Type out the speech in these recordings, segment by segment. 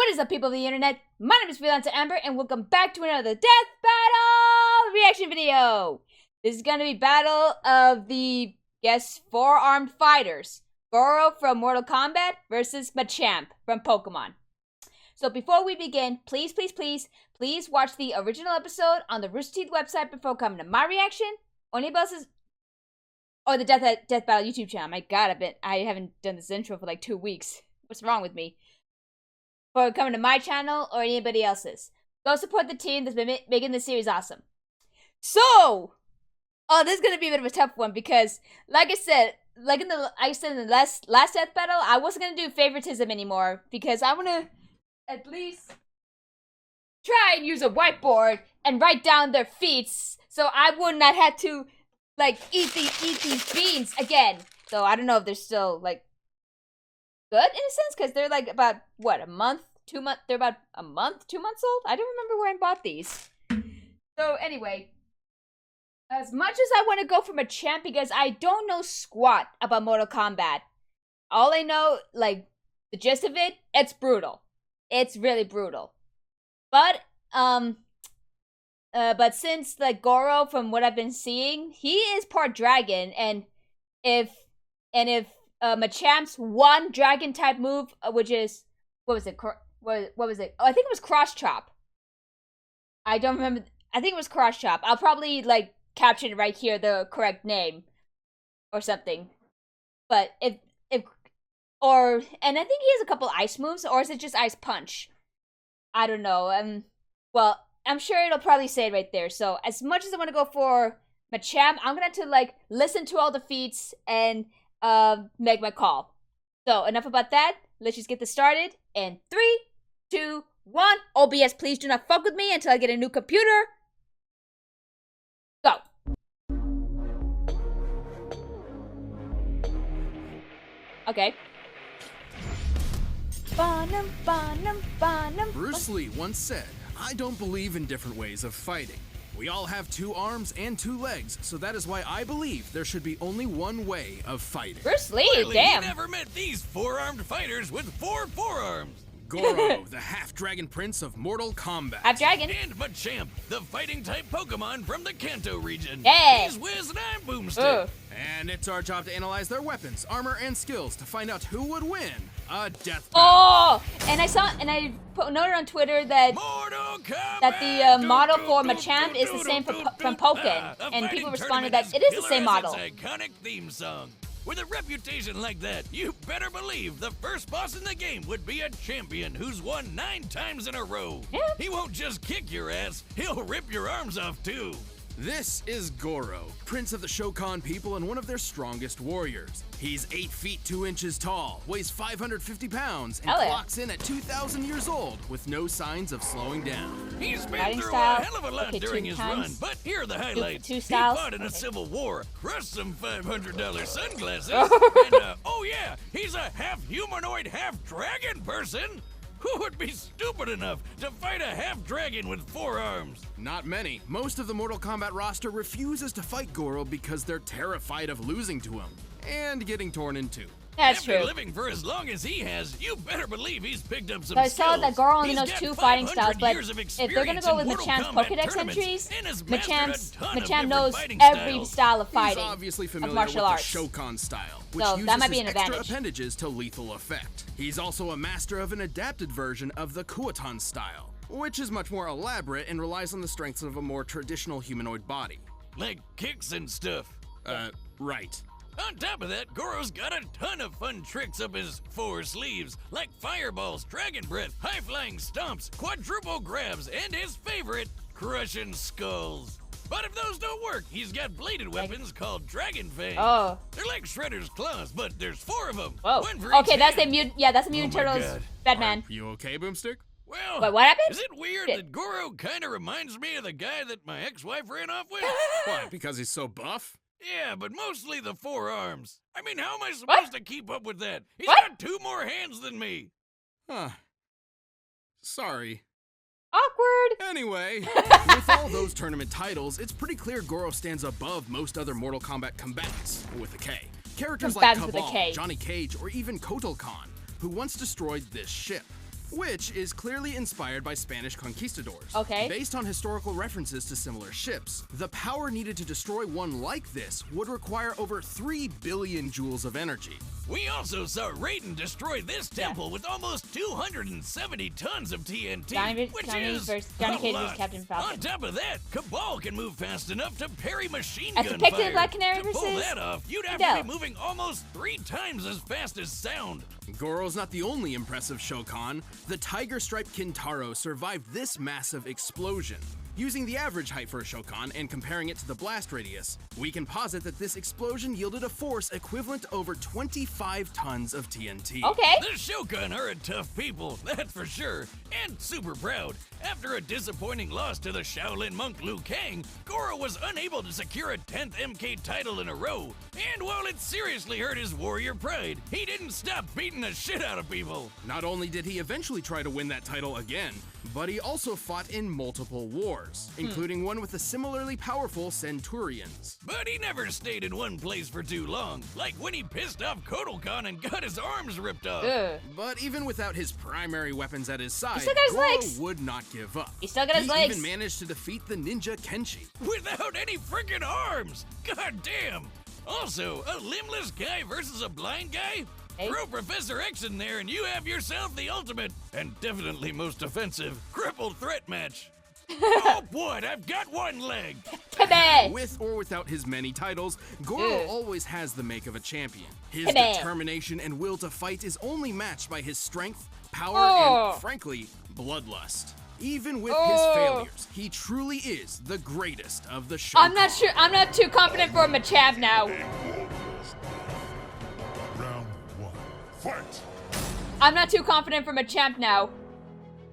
What is up, people of the internet? My name is Freelancer Amber, and welcome back to another Death Battle reaction video. This is gonna be battle of the, four-armed fighters. Goro from Mortal Kombat versus Machamp from Pokemon. So before we begin, please watch the original episode on the Rooster Teeth website before coming to my reaction. Or anybody else's, or the Death Battle YouTube channel. My God, I haven't done this intro for like 2 weeks. What's wrong with me? For coming to my channel or anybody else's. Go support the team that's been making this series awesome. So, this is gonna be a bit of a tough one because, like I said in the last death battle, I wasn't gonna do favoritism anymore because I wanna at least try and use a whiteboard and write down their feats, so I would not have to like eat these beans again. So I don't know if they're still like good in a sense, because they're like about what, a month, 2 months, they're about a month, 2 months old. I don't remember where I bought these. So anyway, as much as I want to go for Machamp because I don't know squat about Mortal Kombat, all I know, like the gist of it, it's brutal. It's really brutal. But since like Goro, from what I've been seeing, he is part dragon, and if Machamp's one dragon type move, which is, what was it? What was it? Oh, I think it was Cross Chop. I don't remember. I think it was Cross Chop. I'll probably like caption it right here, the correct name or something. But and I think he has a couple ice moves, or is it just Ice Punch? I don't know. Well, I'm sure it'll probably say it right there. So as much as I want to go for Machamp, I'm gonna have to like listen to all the feats and make my call. So enough about that. Let's just get this started. And 3, 2, 1. OBS, please do not fuck with me until I get a new computer. Go. Okay. Bruce Lee once said, "I don't believe in different ways of fighting. We all have 2 arms and 2 legs, so that is why I believe there should be only one way of fighting." Bruce Lee, Clearly, damn. You never met these 4-armed fighters with 4 forearms. Goro, the half-dragon prince of Mortal Kombat. Half dragon. And Machamp, the fighting-type Pokemon from the Kanto region. Yeah. He's Wiz and I'm Boomstick. And it's our job to analyze their weapons, armor, and skills to find out who would win a death battle. Oh, and I noted on Twitter that Mortal Kombat. the model for Machamp is the same from Pokken, and people responded that it is the same model. Its iconic theme song. With a reputation like that, you better believe the first boss in the game would be a champion who's won 9 times in a row. Yeah. He won't just kick your ass, he'll rip your arms off too. This is Goro, prince of the Shokan people and one of their strongest warriors. He's 8 feet 2 inches tall, weighs 550 pounds, and Hell yeah. clocks in at 2,000 years old with no signs of slowing down. He's been Fighting through style. a hell of a lot Okay, during 2 his times. run, but here are the highlights. Two styles. He fought in a Okay. civil war, crushed some $500 sunglasses, and oh yeah, he's a half-humanoid, half-dragon person. Who would be stupid enough to fight a half-dragon with 4 arms? Not many. Most of the Mortal Kombat roster refuses to fight Goro because they're terrified of losing to him and getting torn in two. That's After true. living for as long as he has, you better believe he's picked up some So I saw skills. that Goro only He's knows got 2 fighting 500 styles, but years of if they're gonna experience go in with Mortal Machamp's Kombat Pokedex tournaments entries, and has mastered a ton of Machamp different knows fighting every styles. style of fighting, He's obviously of familiar martial with arts. the Shokan style, which So uses that might be his an extra advantage. appendages to lethal effect. He's also a master of an adapted version of the Kuotan style, which is much more elaborate and relies on the strengths of a more traditional humanoid body. Like kicks and stuff. Right. On top of that, Goro's got a ton of fun tricks up his 4 sleeves, like fireballs, dragon breath, high-flying stomps, quadruple grabs, and his favorite, crushing skulls. But if those don't work, he's got bladed weapons called Dragon Fangs. Oh. They're like Shredder's claws, but there's 4 of them. Whoa. One for Okay, each that's hand. the mutant. Yeah, that's the Mutant Oh my Turtles. God. Batman. You okay, Boomstick? Well, Wait, what happened? is it weird Shit. that Goro kind of reminds me of the guy that my ex-wife ran off with? Why, because he's so buff? Yeah, but mostly the 4 arms. I mean, how am I supposed to keep up with that? He's What? got 2 more hands than me. Huh. Sorry. Awkward. Anyway, with all those tournament titles, it's pretty clear Goro stands above most other Mortal Kombat combatants, with a K. Characters like Combatants with a Cabal, K. Johnny Cage, or even Kotal Khan, who once destroyed this ship. which is clearly inspired by Spanish conquistadors. Okay. Based on historical references to similar ships, the power needed to destroy one like this would require over 3 billion joules of energy. We also saw Raiden destroy this temple with almost 270 tons of TNT, Johnny which Cage is versus a Captain lot. Falcon. On top of that, Cabal can move fast enough to parry machine As gun depicted in fire. Black Canary To pull versus that off, you'd have Fidel. to be moving almost 3 times as fast as sound. Goro's not the only impressive Shokan. The tiger-striped Kintaro survived this massive explosion. Using the average height for a Shokan and comparing it to the blast radius, we can posit that this explosion yielded a force equivalent to over 25 tons of TNT. Okay. The Shokan are a tough people, that's for sure, and super proud. After a disappointing loss to the Shaolin monk Liu Kang, Goro was unable to secure a 10th MK title in a row. And while it seriously hurt his warrior pride, he didn't stop beating the shit out of people. Not only did he eventually try to win that title again, but he also fought in multiple wars, including one with the similarly powerful Centurions. But he never stayed in one place for too long, like when he pissed off Kodokan and got his arms ripped off. Ugh. But even without his primary weapons at his side, still got his Goro legs. would not give up. He still got his legs. He even managed to defeat the ninja Kenshi. Without any freaking arms! God damn! Also, a limbless guy versus a blind guy? Hey. Throw Professor X in there and you have yourself the ultimate, and definitely most offensive, crippled threat match. Oh boy, I've got one leg! Today. With or without his many titles, Goro Ugh. always has the make of a champion. His Today. determination and will to fight is only matched by his strength, power, Oh. and, frankly, bloodlust. Even with Oh. his failures, he truly is the greatest of the show. I'm not sure. I'm not too confident for Machamp now. Round 1. Fight! I'm not too confident for Machamp now.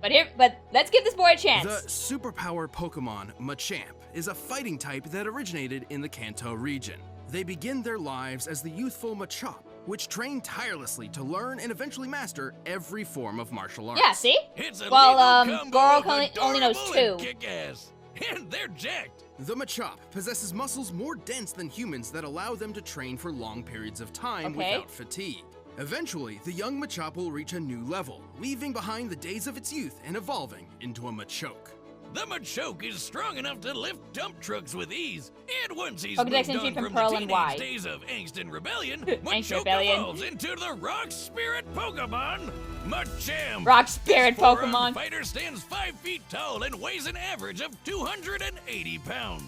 But let's give this boy a The chance. superpower Pokemon, Machamp, is a fighting type that originated in the Kanto region. They begin their lives as the youthful Machamp, which train tirelessly to learn and eventually master every form of martial arts. Yeah, see? It's a Well, lethal combo Goro of only knows adorable and 2. kick-ass. And they're jacked. The Machamp possesses muscles more dense than humans that allow them to train for long periods of time Okay. without fatigue. Eventually, the young Machamp will reach a new level, leaving behind the days of its youth and evolving into a Machoke. The Machoke is strong enough to lift dump trucks with ease, and once he's Pokedex moved entry on from from Pearl the and teenage Y. days of angst and rebellion, Angst Machoke rebellion. evolves into the Rock Spirit Pokemon, Machamp. Rock Spirit This four-armed Pokemon. fighter stands 5 feet tall and weighs an average of 280 pounds.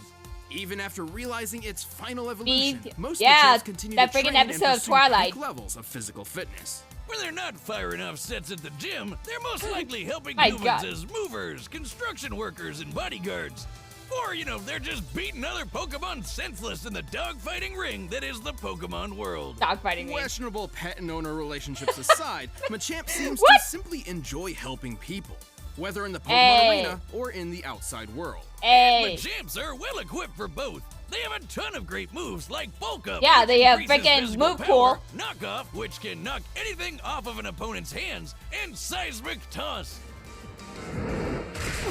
Even after realizing its final evolution, most yeah, Machops continue that to freaking train and episode of pursue Twilight. peak levels of physical fitness. When they're not firing off sets at the gym, they're most likely helping My humans God. as movers, construction workers, and bodyguards. Or, they're just beating other Pokemon senseless in the dogfighting ring that is the Pokemon world. Dogfighting me. Questionable pet and owner relationships aside, Machamp seems What? to simply enjoy helping people, whether in the Pokemon Hey. arena or in the outside world. Hey. Machamps are well equipped for both. They have a ton of great moves like Bulk Up. Yeah, which they have increases freaking physical move power, pool. Knock Off, which can knock anything off of an opponent's hands, and Seismic Toss.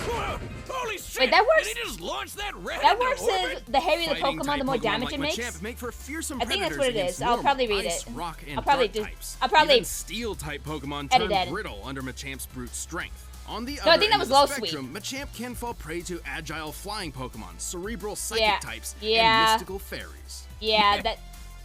Whoa, holy shit! Wait, that works- Did he just launch that rat That into works orbit? as the heavier the Fighting Pokemon, type the more Pokemon damage like it makes. Machamp make for fearsome I think that's predators what it against is. I'll normal probably read ice, it. rock, and I'll probably dark just- types. I'll probably Even steel type Pokemon edit turn that. brittle under Machamp's brute strength. On the I other think that end was of the low spectrum, Machamp can fall prey to agile flying Pokemon, cerebral psychic Yeah. types, Yeah. and mystical fairies. Yeah, that.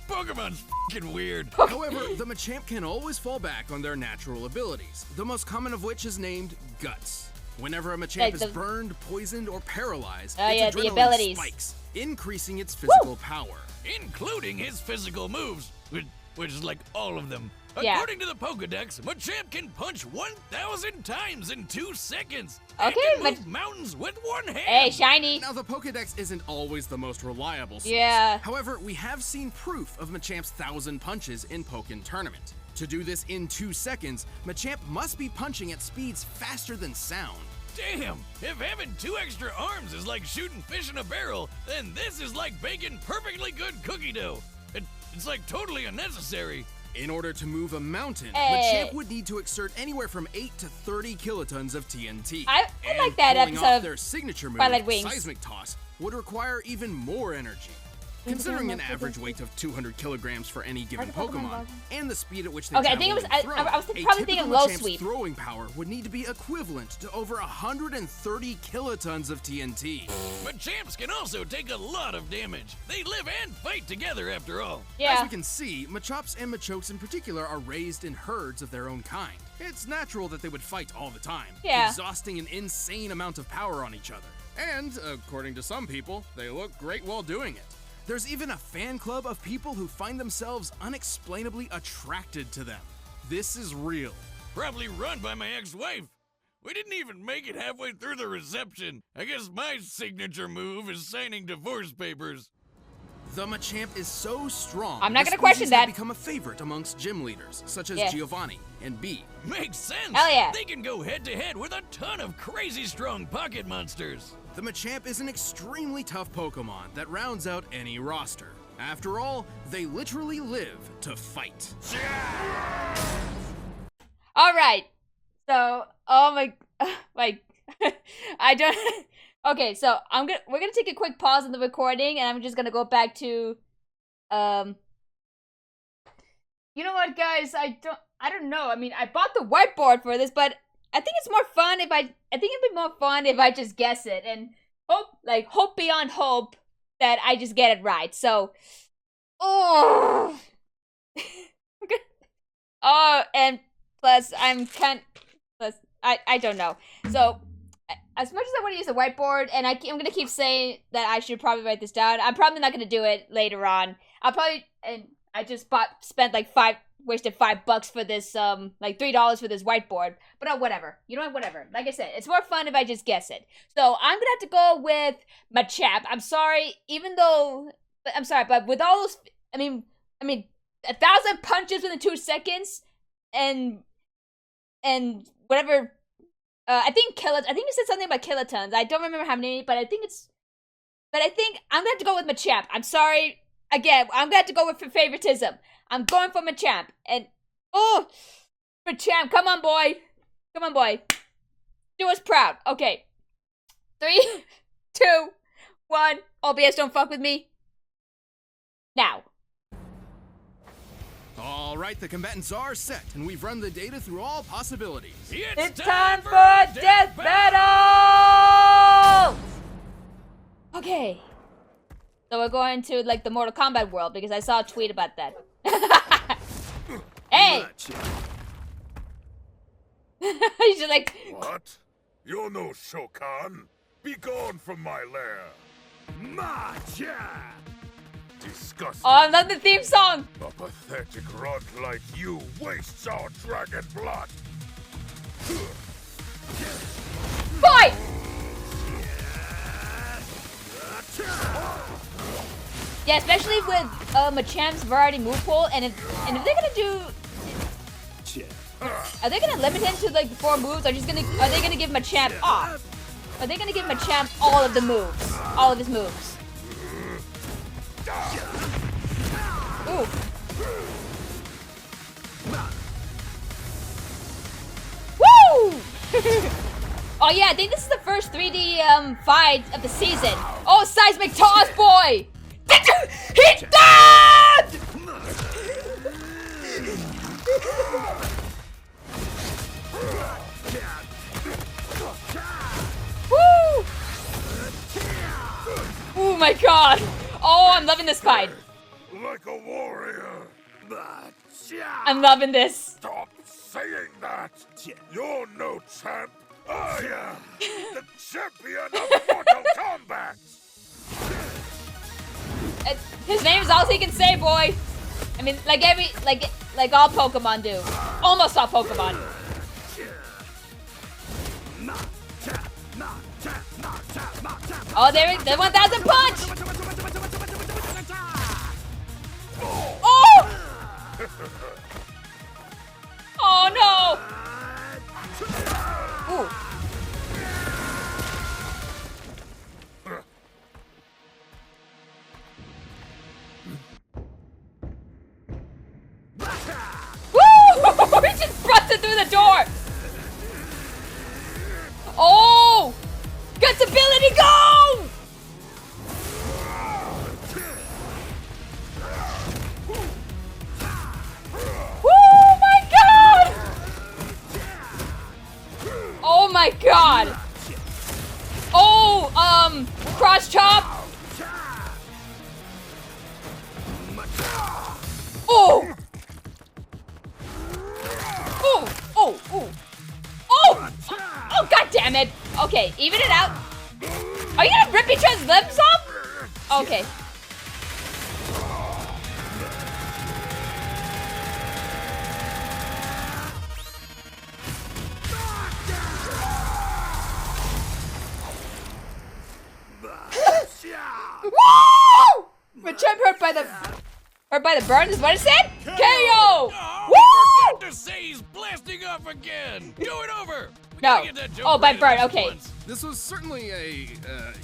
Pokemon's fucking weird. However, the Machamp can always fall back on their natural abilities, the most common of which is named Guts. Whenever a Machamp Like is the- burned, poisoned, or paralyzed, Oh, its yeah, the adrenaline abilities. spikes, increasing its physical power. Including his physical moves, which is like all of them. Yeah. According to the Pokedex, Machamp can punch 1,000 times in 2 seconds. And Okay, can move mountains with one hand. Hey, shiny. Now, the Pokedex isn't always the most reliable source. Yeah. However, we have seen proof of Machamp's 1,000 punches in Pokken Tournament. To do this in 2 seconds, Machamp must be punching at speeds faster than sound. Damn, if having 2 extra arms is like shooting fish in a barrel, then this is like baking perfectly good cookie dough. It's like totally unnecessary. In order to move a mountain, Hey. Machamp would need to exert anywhere from 8 to 30 kilotons of TNT. I And like that pulling episode off of their signature move, Twilight Wings. Seismic Toss, would require even more energy. Considering an average weight of 200 kilograms for any given Pokemon, and the speed at which they Okay, I travel think it was. and throw, I was a probably thinking typical low Machamp's sweep. throwing power would need to be equivalent to over 130 kilotons of TNT. Machamps can also take a lot of damage. They live and fight together after all. Yeah. As we can see, Machops and Machokes in particular are raised in herds of their own kind. It's natural that they would fight all the time, Yeah. exhausting an insane amount of power on each other. And, according to some people, they look great while doing it. There's even a fan club of people who find themselves unexplainably attracted to them. This is real. Probably run by my ex-wife. We didn't even make it halfway through the reception. I guess my signature move is signing divorce papers. The Machamp is so strong. I'm not this gonna question species that. has become a favorite amongst gym leaders, such as Yeah. Giovanni and Bee. Makes sense. Hell yeah. They can go head-to-head with a ton of crazy strong pocket monsters. The Machamp is an extremely tough Pokemon that rounds out any roster. After all, they literally live to fight. All right. So, oh my, I don't. Okay, so we're gonna take a quick pause in the recording, and I'm just gonna go back to, you know what, guys? I don't know. I mean, I bought the whiteboard for this, but I think it's more fun if I think it'd be more fun if I just guess it and hope beyond hope that I just get it right. So, oh, and plus I don't know. So, as much as I want to use the whiteboard, and I'm gonna keep saying that I should probably write this down, I'm probably not gonna do it later on. I just wasted $5 for this, like $3 for this whiteboard. But whatever. You know what? Whatever. Like I said, it's more fun if I just guess it. So I'm gonna have to go with Machamp. I'm sorry, but with all those, I mean, 1,000 punches within 2 seconds, and whatever. I think you said something about kilotons. I don't remember how many, but I think I'm gonna have to go with Machamp. I'm sorry. Again, I'm gonna have to go with favoritism. I'm going for Machamp. And Machamp, come on, boy. Do us proud. Okay. 3, 2, 1. OBS, don't fuck with me. Now. All right, the combatants are set, and we've run the data through all possibilities. It's time for Death Battle! Okay. So we're going to, like, the Mortal Kombat world, because I saw a tweet about that. Hey! He's just like... What? You're no Shokan. Be gone from my lair. Machamp! Disgusting. Oh, not the theme song! A pathetic runt like you wastes our dragon blood. Fight! Yeah, especially with Machamp's variety move pool, and if they're gonna do, are they gonna limit him to like the 4 moves? Are they gonna give Machamp off? Are they gonna give Machamp all of the moves, all of his moves? Ooh. Woo! Oh yeah, I think this is the first 3D fight of the season. Oh, seismic toss, boy! He's dead! Woo! Oh my god! Oh, I'm loving this fight. Like a warrior. I'm loving this. Stop saying that. You're no champ. I am the champion of Mortal Kombat. His name is all he can say, boy. I mean, like all Pokemon do. Almost all Pokemon. Oh, there, the 1,000 punch! Oh! Oh no! Ooh. Woo! He just busted through the door! Oh! Guts ability, go! my god! Oh, cross chop! Oh! Oh! Oh! Oh! Oh! Oh, god damn it! Okay, even it out. Are you gonna rip each other's limbs off? Okay. Woo! Machamp hurt by the burn is what it said? KO! Oh, Woo! forget to say he's blasting off again. Do it over. We No. gotta get that joke Oh, by right burn. at least Okay. once. This was certainly a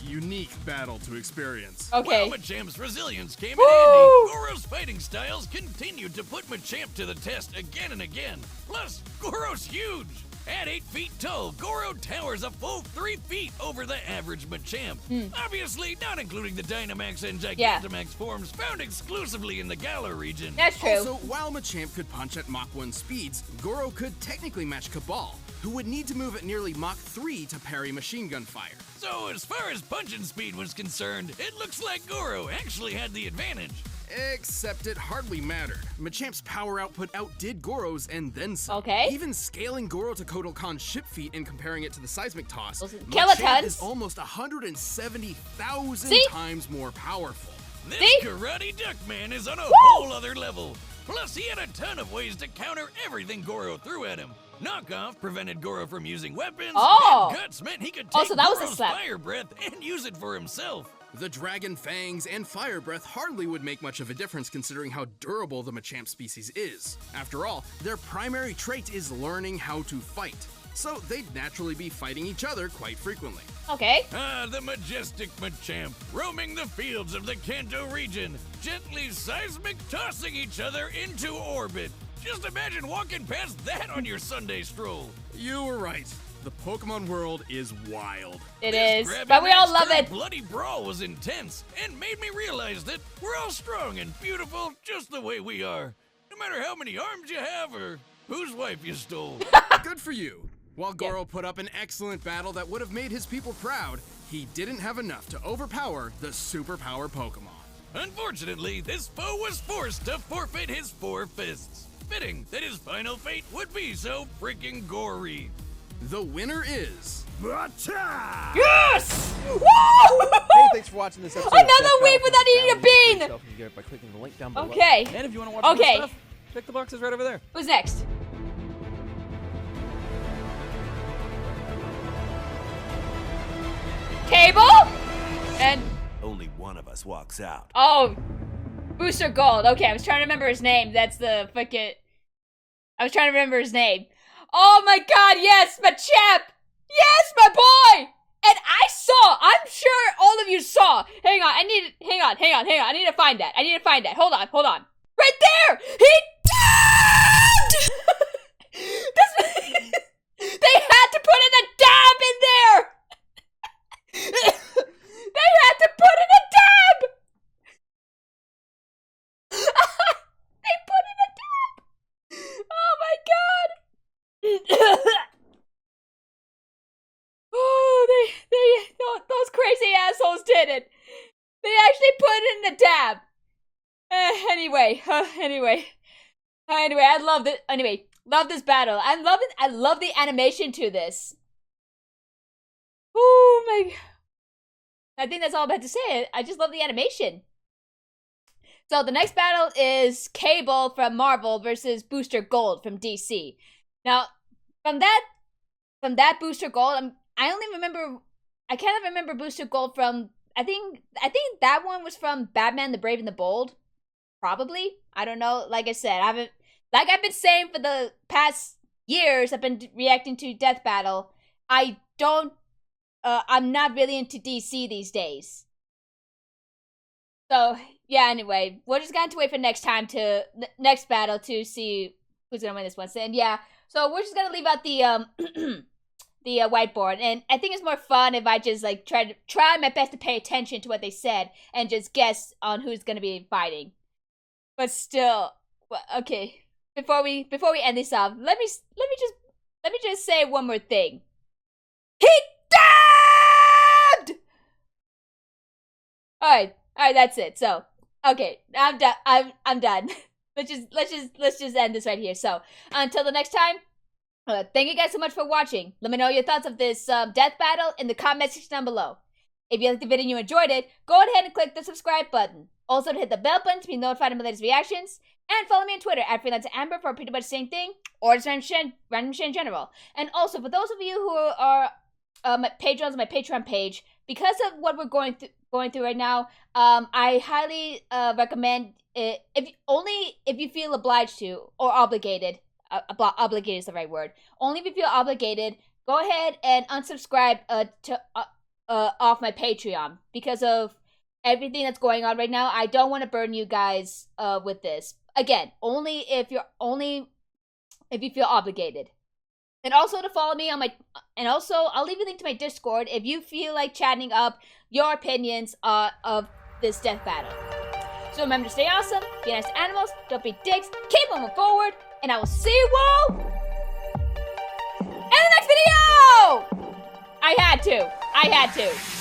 unique battle to experience. Okay. Well, Machamp's resilience came in Woo! handy. Goro's fighting styles continued to put Machamp to the test again and again. Plus, Goro's huge. At 8 feet tall, Goro towers a full 3 feet over the average Machamp. Obviously, not including the Dynamax and Gigantamax forms found exclusively in the Galar region. That's true. Also, while Machamp could punch at Mach 1 speeds, Goro could technically match Cabal, who would need to move at nearly Mach 3 to parry machine gun fire. So, as far as punching speed was concerned, it looks like Goro actually had the advantage. Except it hardly mattered. Machamp's power output outdid Goro's and then some. Okay. Even scaling Goro to Kotal Khan's ship feet and comparing it to the seismic toss, Those are Machamp kilotons. is almost 170,000 See? times more powerful. This See? karate duck man is on a Woo! whole other level. Plus, he had a ton of ways to counter everything Goro threw at him. Knockoff prevented Goro from using weapons, Oh. and Guts meant he could Oh, take so that was a Goro's slap. fire breath and use it for himself. The Dragon Fangs and Fire Breath hardly would make much of a difference considering how durable the Machamp species is. After all, their primary trait is learning how to fight, so they'd naturally be fighting each other quite frequently. Okay. Ah, the majestic Machamp, roaming the fields of the Kanto region, gently seismic tossing each other into orbit. Just imagine walking past that on your Sunday stroll. You were right. The Pokemon world is wild. It This is. grab But and we all match love turn it. bloody brawl was intense and made me realize that we're all strong and beautiful just the way we are. No matter how many arms you have or whose wife you stole. Good for you. While Goro put up an excellent battle that would have made his people proud, he didn't have enough to overpower the superpower Pokemon. Unfortunately, this foe was forced to forfeit his 4 fists. Fitting that his final fate would be so freaking gory. The winner is... Machamp! Yes! Woo! Hey, thanks for watching this episode. Another week without eating a bean! You can get it by clicking the link down below. Okay. And if you want to watch Okay. more stuff, check the boxes right over there. Who's next? Cable? And Only one of us walks out. oh, Booster Gold. Okay, I was trying to remember his name. That's the fucking. I was trying to remember his name. Oh my god, yes, Machamp! Yes, my boy! And I'm sure all of you saw. Hang on, hang on. I need to find that. Hold on. Right there! He dabbed! They had to put in a dab in there! They had to put in a dab! They put in a dab! Oh my god! Oh, those crazy assholes did it. They actually put in a dab. Anyway, I love it. Anyway, love this battle. I love the animation to this. Oh my. I think that's all I'm about to say. I just love the animation. So the next battle is Cable from Marvel versus Booster Gold from DC. Now, from that Booster Gold, I kind of remember Booster Gold from, I think that one was from Batman the Brave and the Bold. Probably. I don't know. Like I said, I've been saying for the past years, I've been reacting to Death Battle. I'm not really into DC these days. So, yeah, anyway, we're just going to wait for next battle to see who's going to win this one. And yeah, so we're just going to leave out the whiteboard. And I think it's more fun if I just like try my best to pay attention to what they said and just guess on who's going to be fighting. But still, okay, before we end this off, let me just say one more thing. He dabbed! Alright, that's it. So, okay, I'm done. I'm done. let's just end this right here. So, until the next time, thank you guys so much for watching. Let me know your thoughts of this death battle in the comment section down below. If you liked the video and you enjoyed it, go ahead and click the subscribe button. Also, to hit the bell button to be notified of my latest reactions. And follow me on Twitter at FreelancerAmber for pretty much the same thing, or just random shit in general. And also, for those of you who are my patrons on my Patreon page, because of what we're going through right now, I highly recommend it, if you feel obliged to, or obligated. Obligated is the right word. Only if you feel obligated, go ahead and unsubscribe off my Patreon because of everything that's going on right now. I don't want to burden you guys with this. Again, only if you feel obligated. And also to follow me on my, and also I'll leave a link to my Discord if you feel like chatting up your opinions of this death battle. So remember to stay awesome, be nice to animals, don't be dicks, keep moving forward, and I will see you all in the next video! I had to.